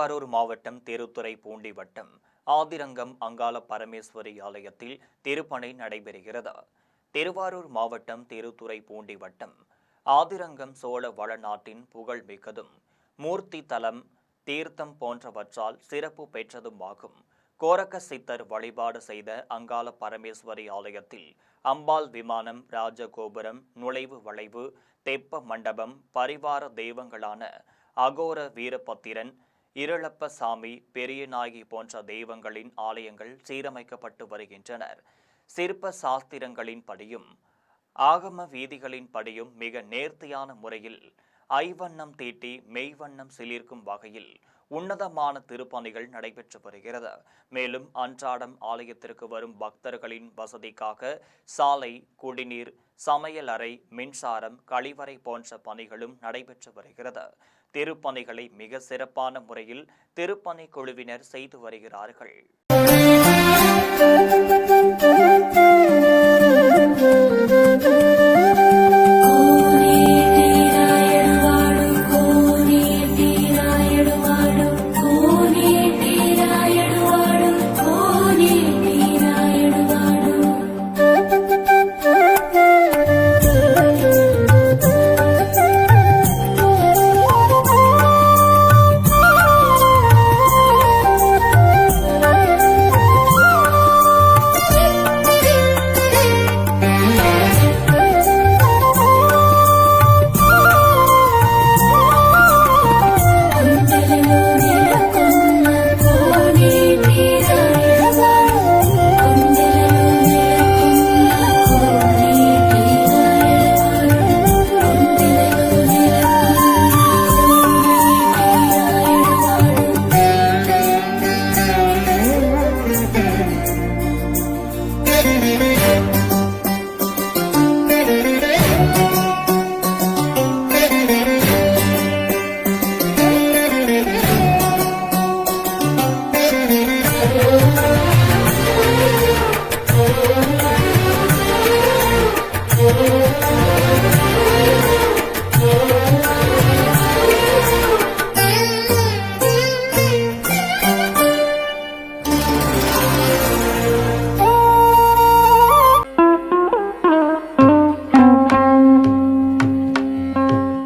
திருவாரூர் மாவட்டம் திருத்துறைப்பூண்டி வட்டம் ஆதிரங்கம் அங்காள பரமேஸ்வரி ஆலயத்தில் திருப்பணி நடைபெறுகிறது. திருவாரூர் மாவட்டம் திருத்துறைப்பூண்டி வட்டம் ஆதிரங்கம் சோழ வளநாட்டின் புகழ் மிக்கதும் மூர்த்தி தலம் தீர்த்தம் போன்றவற்றால் சிறப்பு பெற்றதுமாகும். கோரக்க சித்தர் வழிபாடு செய்த அங்காள பரமேஸ்வரி ஆலயத்தில் அம்பாள் விமானம், ராஜகோபுரம், நுழைவு வளைவு, தெப்ப மண்டபம், பரிவார தெய்வங்களான அகோர வீரபத்திரன், இருளப்ப சாமி, பெரியநாயகி போன்ற தெய்வங்களின் ஆலயங்கள் சீரமைக்கப்பட்டு வருகின்றனர். சிற்ப சாஸ்திரங்களின் படியும் ஆகம வீதிகளின் படியும் மிக நேர்த்தியான முறையில் ஐவண்ணம் தீட்டி மெய்வண்ணம் சிலிர்க்கும் வகையில் உன்னதமான திருப்பணிகள் நடைபெற்று வருகிறது. மேலும் அன்றாடம் ஆலயத்திற்கு வரும் பக்தர்களின் வசதிக்காக சாலை, குடிநீர், சமையல் அறை, மின்சாரம், கழிவறை போன்ற பணிகளும் நடைபெற்று வருகிறது. திருப்பணிகளை மிக சிறப்பான முறையில் திருப்பணி குழுவினர் செய்து வருகிறார்கள்.